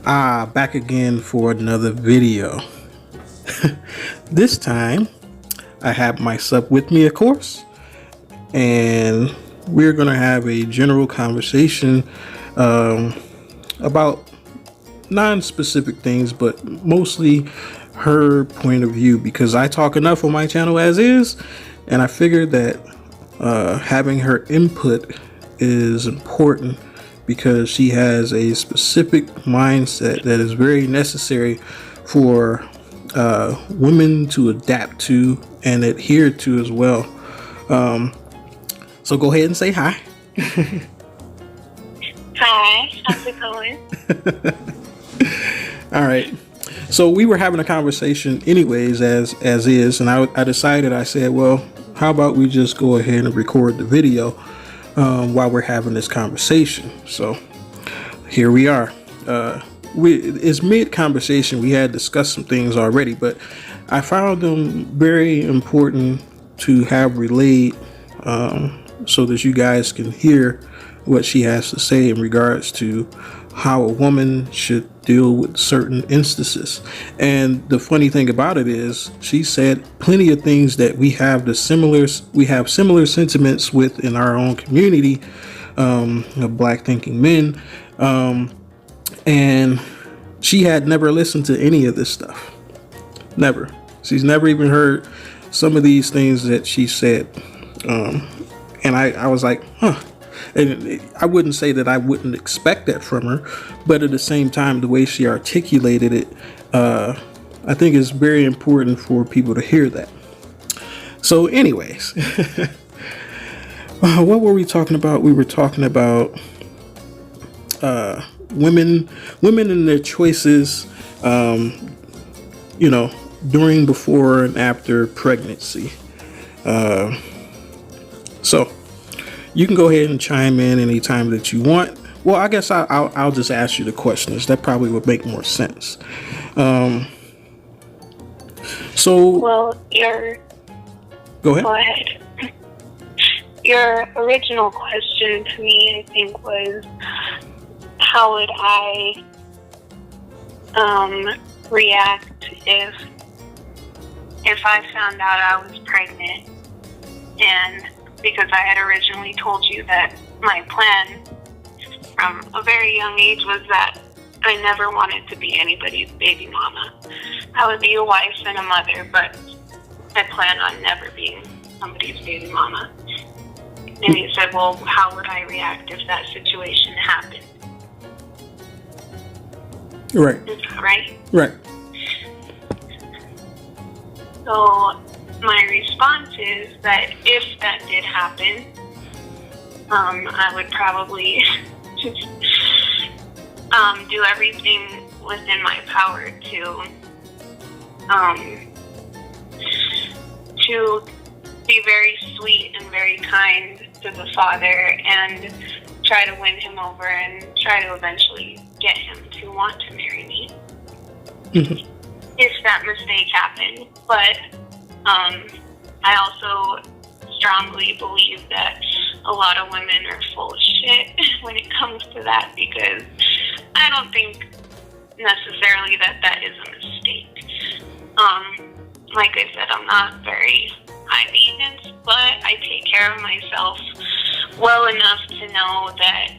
Back again for another video. This time I have my sub with me, of course, and we're gonna have a general conversation about non-specific things, but mostly her point of view, because I talk enough on my channel as is, and I figured that having her input is important because she has a specific mindset that is very necessary for women to adapt to and adhere to as well. So go ahead and say hi. Hi, how's it going? All right. So we were having a conversation anyways, as is, and I decided, I said, well, how about we just go ahead and record the video while we're having this conversation. So here we are. It's mid-conversation. We had discussed some things already, but I found them very important to have relayed so that you guys can hear what she has to say in regards to how a woman should deal with certain instances. And the funny thing about it is, she said plenty of things that we have similar sentiments with in our own community of black thinking men, and she had never listened to any of this stuff. Never. She's never even heard some of these things that she said, and I was like, huh. And I wouldn't say that I wouldn't expect that from her, but at the same time, the way she articulated it, I think it's very important for people to hear that. So anyways, what were we talking about? We were talking about women and their choices, during, before, and after pregnancy. So you can go ahead and chime in anytime that you want. Well, I guess I'll just ask you the questions. That probably would make more sense. Go ahead. Go ahead. Your original question to me, I think, was how would I react if I found out I was pregnant, and because I had originally told you that my plan from a very young age was that I never wanted to be anybody's baby mama. I would be a wife and a mother, but I plan on never being somebody's baby mama. And you said, well, how would I react if that situation happened? Right. Right? Right. So my response is that if that did happen, I would probably just do everything within my power to be very sweet and very kind to the father and try to win him over and try to eventually get him to want to marry me. Mm-hmm. If that mistake happened. But I also strongly believe that a lot of women are full of shit when it comes to that, because I don't think necessarily that is a mistake. Like I said, I'm not very high maintenance, but I take care of myself well enough to know that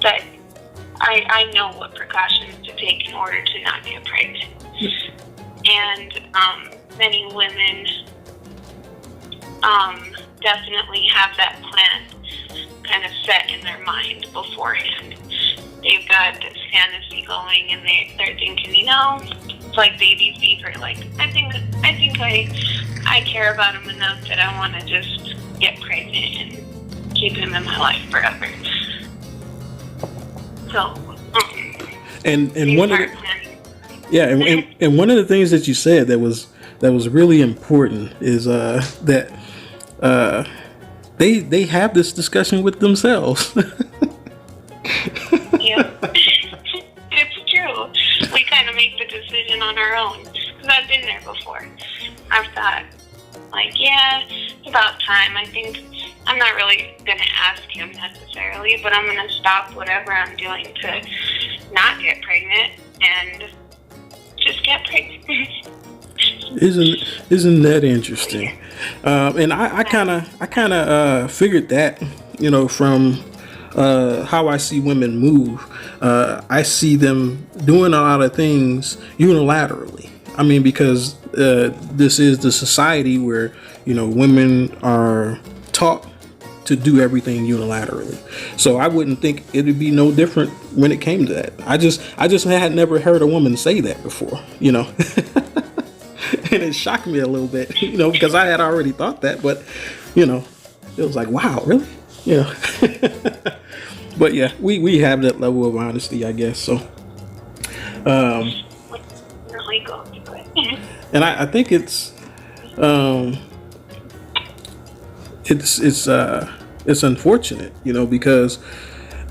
that I know what precautions to take in order to not get pregnant. And many women definitely have that plan kind of set in their mind beforehand. They've got this fantasy going, and they're thinking, it's like baby fever. Like, I think I care about him enough that I want to just get pregnant and keep him in my life forever. So, and one of and one of the things that you said that was really important is that they have this discussion with themselves. Yeah, it's true. We kind of make the decision on our own, because I've been there before. I've thought, like, yeah, it's about time. I think I'm not really going to ask him necessarily. naturally, but I'm going to stop whatever I'm doing to not get pregnant and just get pregnant. Isn't that interesting? And I kind of figured that, from how I see women move. I see them doing a lot of things unilaterally. I mean, because this is the society where women are taught to do everything unilaterally. So I wouldn't think it'd be no different when it came to that. I just had never heard a woman say that before, and it shocked me a little bit, because I had already thought that, but it was like, wow, really? But yeah, we have that level of honesty, I guess. So and I think it's unfortunate, because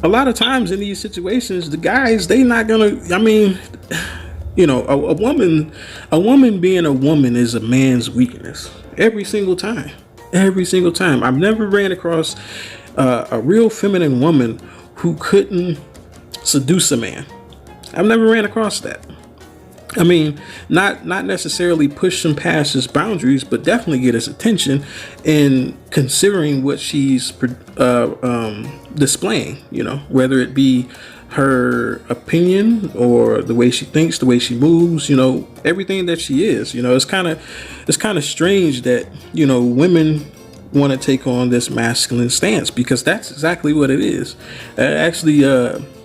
a lot of times in these situations, the guys, they not gonna, I mean, a woman being a woman is a man's weakness every single time. I've never ran across a real feminine woman who couldn't seduce a man. I've never ran across that. I mean, not necessarily push him past his boundaries, but definitely get his attention in considering what she's displaying, whether it be her opinion or the way she thinks, the way she moves, everything that she is. It's kind of strange that, women want to take on this masculine stance, because that's exactly what it is. Actually,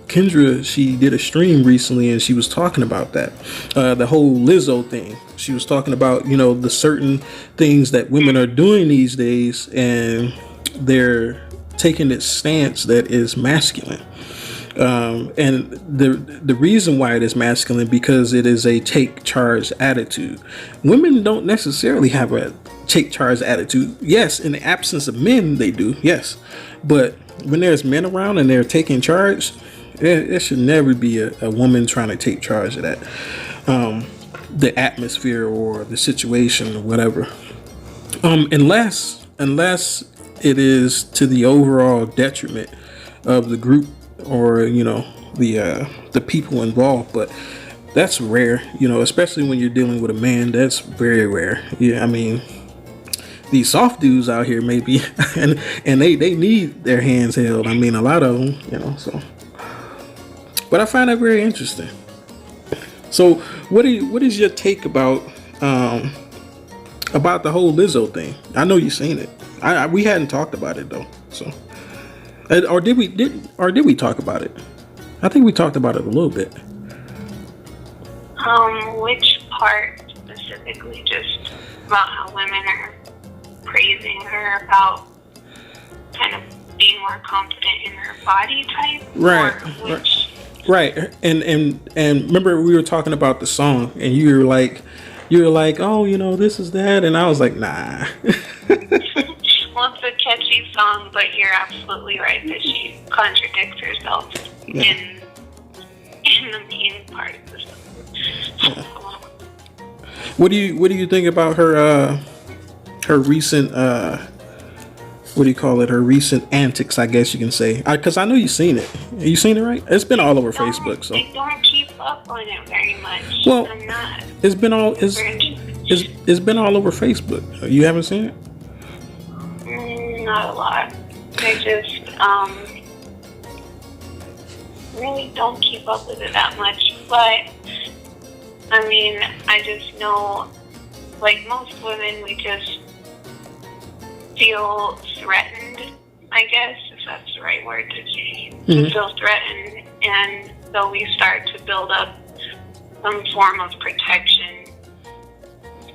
Kendra, she did a stream recently and she was talking about that, the whole Lizzo thing. She was talking about, the certain things that women are doing these days, and they're taking this stance that is masculine. And the reason why it is masculine, because it is a take charge attitude. Women don't necessarily have a take charge attitude. Yes, in the absence of men, they do. Yes, but when there's men around and they're taking charge, there should never be a woman trying to take charge of that, the atmosphere or the situation or whatever, unless it is to the overall detriment of the group or the people involved. But that's rare, especially when you're dealing with a man. That's very rare. Yeah, I mean, these soft dudes out here maybe and they need their hands held. I mean, a lot of them, so. But I find that very interesting. So what is your take about the whole Lizzo thing? I know you've seen it. We hadn't talked about it though. So or did we talk about it? I think we talked about it a little bit. Which part specifically? Just about how women are praising her about kind of being more confident in her body type? Right. Or which? Right. And remember we were talking about the song and you were like, oh, this is that, and I was like, nah. Well, it's a catchy song, but you're absolutely right that she contradicts herself in the main part of the song. Yeah. What do you think about her recent her recent antics, I guess you can say, because I know you've seen it. You seen it, right? It's been all over Facebook. So I don't keep up on it very much. Well, I'm not. It's been all over Facebook. You haven't seen it? Not a lot. I just really don't keep up with it that much. But I mean, I just know, like most women, we just feel threatened, I guess, if that's the right word to say. Mm-hmm. We feel threatened, and so we start to build up some form of protection,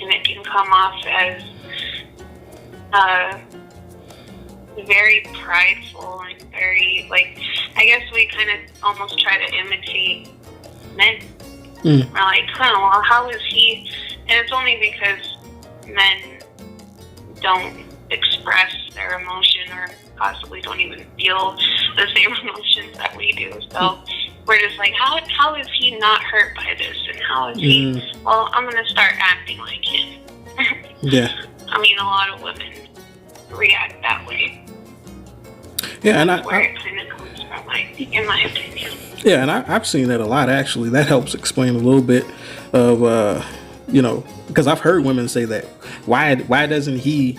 and it can come off as very prideful and very, like, I guess we kind of almost try to imitate men. We're like, well, how is he? And it's only because men don't express their emotion, or possibly don't even feel the same emotions that we do. So we're just like, how is he not hurt by this? And how is he? Well, I'm going to start acting like him. Yeah. I mean, a lot of women react that way. Yeah, and That's where it kind of comes from, in my opinion. Yeah, and I've seen that a lot, actually. That helps explain a little bit of, because I've heard women say that. Why doesn't he,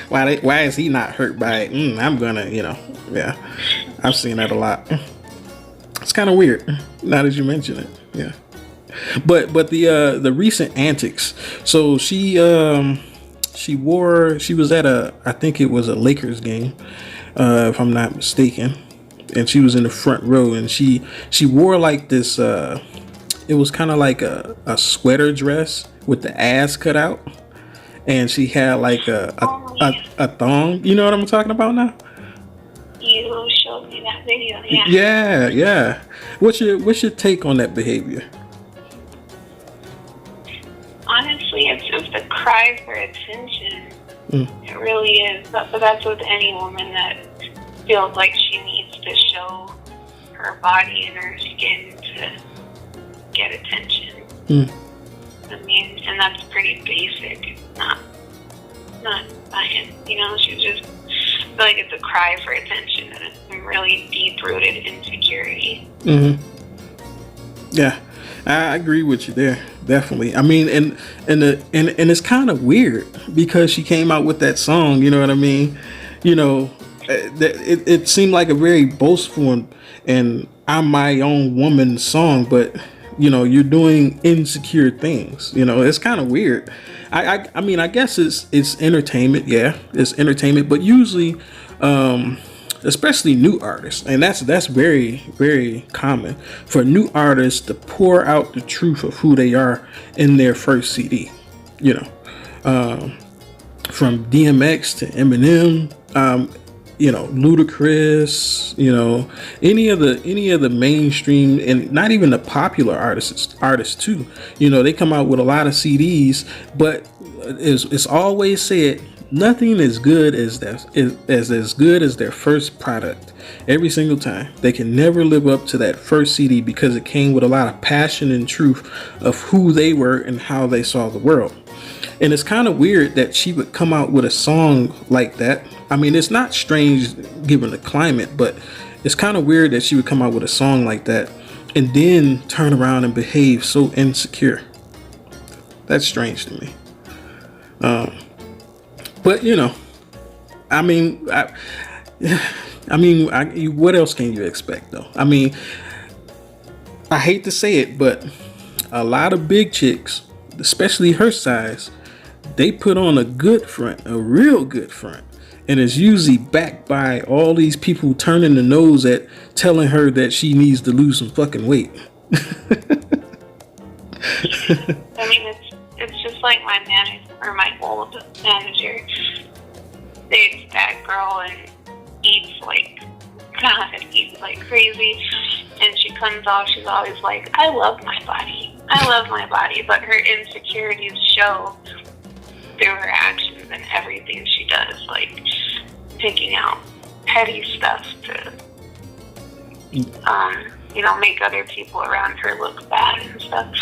why is he not hurt by it? I'm gonna, yeah. I've seen that a lot. It's kind of weird, now that you mention it. Yeah. But the recent antics. So she was at I think it was a Lakers game, if I'm not mistaken. And she was in the front row, and she wore like this, it was kind of like a sweater dress with the ass cut out, and she had like a thong. You know what I'm talking about now? You showed me that video, yeah. Yeah. What's your take on that behavior? Honestly, it's just a cry for attention. It really is. But that's with any woman that feels like she needs to show her body and her skin to get attention. I mean, and that's pretty basic. It's not science, She just feel like it's a cry for attention, and it's some really deep-rooted insecurity. Yeah, I agree with you there. Definitely. I mean, and it's kind of weird because she came out with that song. You know what I mean? It seemed like a very boastful and I'm my own woman song, but you're doing insecure things. It's kind of weird. I mean, I guess it's entertainment. Yeah, it's entertainment, but usually, especially new artists, and that's very, very common for new artists to pour out the truth of who they are in their first CD. From DMX to Eminem, Ludacris, any of the mainstream, and not even the popular artists too. They come out with a lot of CDs, but it's always said nothing is good as good as their first product. Every single time, they can never live up to that first CD because it came with a lot of passion and truth of who they were and how they saw the world. And it's kind of weird that she would come out with a song like that. I mean, it's not strange given the climate, but it's kind of weird that she would come out with a song like that and then turn around and behave so insecure. That's strange to me. But I mean, what else can you expect though? I mean, I hate to say it, but a lot of big chicks, especially her size, they put on a good front, a real good front. And it's usually backed by all these people turning the nose at telling her that she needs to lose some fucking weight. I mean, it's just like my manager, or my old manager, dates that girl and eats like crazy. And she comes off, she's always like, I love my body. But her insecurities show through her actions and everything she does, like picking out petty stuff to, make other people around her look bad and stuff.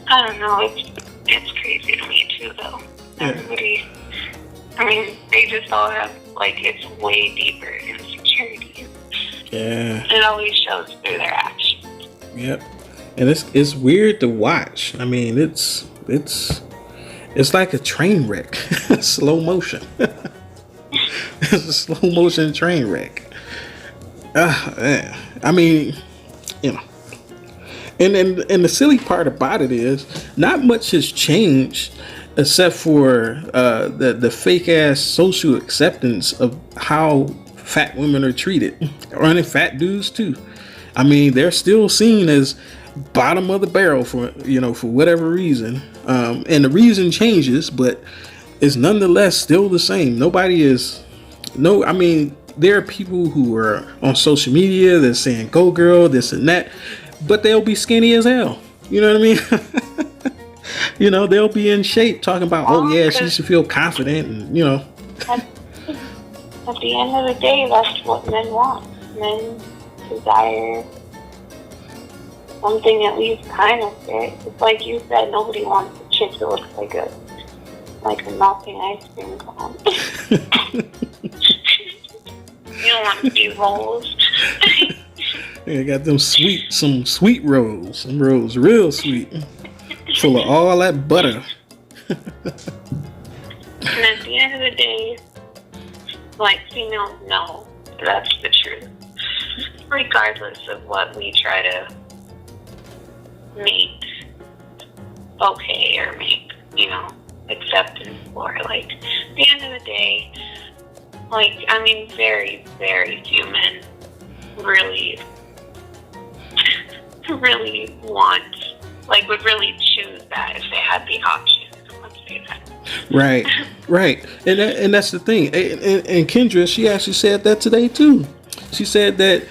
I don't know, it's crazy to me too, though. Yeah. Everybody, they just all have, it's way deeper insecurities. Yeah. It always shows through their actions. Yep. And it's weird to watch. I mean, it's like a train wreck. Slow motion. It's a slow motion train wreck. I mean, and the silly part about it is not much has changed except for the fake ass social acceptance of how fat women are treated, or fat dudes too. I mean, they're still seen as bottom of the barrel for whatever reason, and the reason changes, but it's nonetheless still the same. There are people who are on social media that's saying go girl, this and that, but they'll be skinny as hell. You know what I mean? They'll be in shape talking about, oh yeah, she should feel confident, and at the end of the day, that's what men want. Men desire something at least kind of fit. It's like you said, nobody wants a chick that looks like a melting ice cream cone. You don't want to be rolls. I got some sweet rolls. Some rolls real sweet. Full of all that butter. And at the end of the day, like, females know that's the truth. Regardless of what we try to make okay or make, acceptance for. Like, at the end of the day, like, I mean, very, very few men really want, like, would really choose that if they had the option. Let's say that. Right. And that's the thing. And Kendra, she actually said that today too. She said that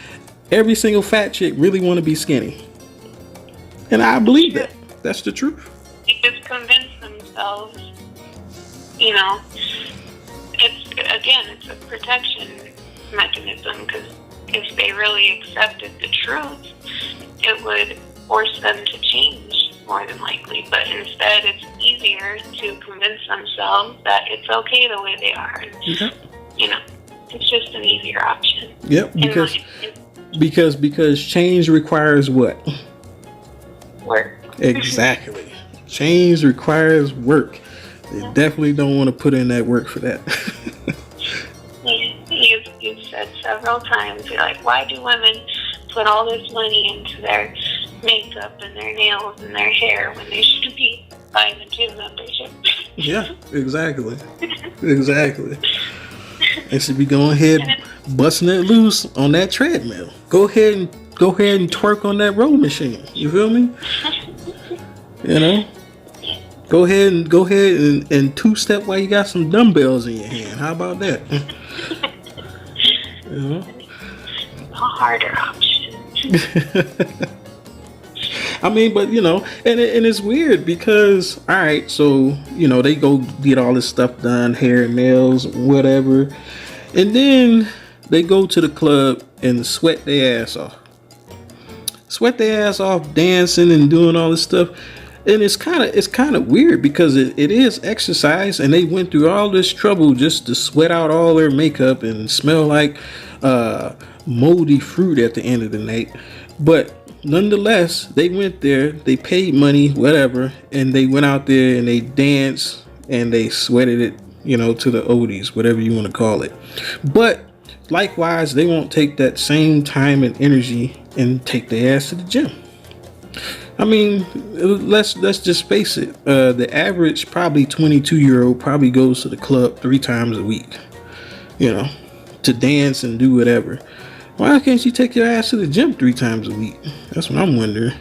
every single fat chick really want to be skinny. And I believe that. That's the truth. They just convince themselves, it's a protection mechanism, because if they really accepted the truth, it would force them to change more than likely. But instead, it's easier to convince themselves that it's okay the way they are. And, it's just an easier option. Yep, because change requires what? Work. Exactly. Change requires work. They definitely don't want to put in that work for that. You've said several times, you're like, why do women put all this money into their makeup and their nails and their hair when they should be buying a gym membership? Yeah, exactly. They should be going ahead busting it loose on that treadmill. Go ahead and twerk on that row machine. You feel me? Go ahead and two-step while you got some dumbbells in your hand. How about that? A harder option. I mean, but and it's weird because, all right, so they go get all this stuff done, hair, nails, whatever, and then they go to the club and sweat their ass off, dancing and doing all this stuff. And it's kind of weird because it is exercise, and they went through all this trouble just to sweat out all their makeup and smell like moldy fruit at the end of the night. But nonetheless, they went there, they paid money, whatever, and they went out there and they danced and they sweated it, to the oldies, whatever you want to call it. But likewise, they won't take that same time and energy and take their ass to the gym. I mean, let's just face it. The average probably 22-year-old probably goes to the club 3 times a week, to dance and do whatever. Why can't you take your ass to the gym 3 times a week? That's what I'm wondering.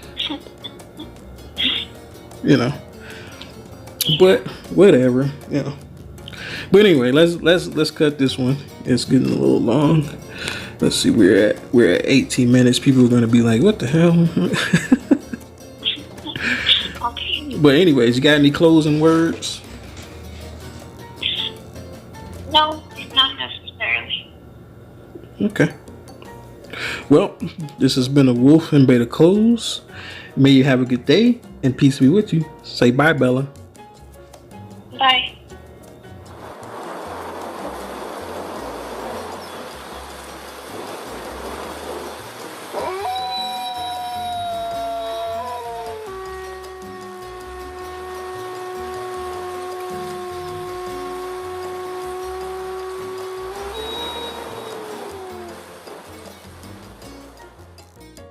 But whatever, But anyway, let's cut this one. It's getting a little long. Let's see, we're at 18 minutes. People are gonna be like, what the hell? Okay. But anyways, you got any closing words? No, not necessarily. Okay. Well, this has been a Wolf and Beta Close. May you have a good day and peace be with you. Say bye, Bella.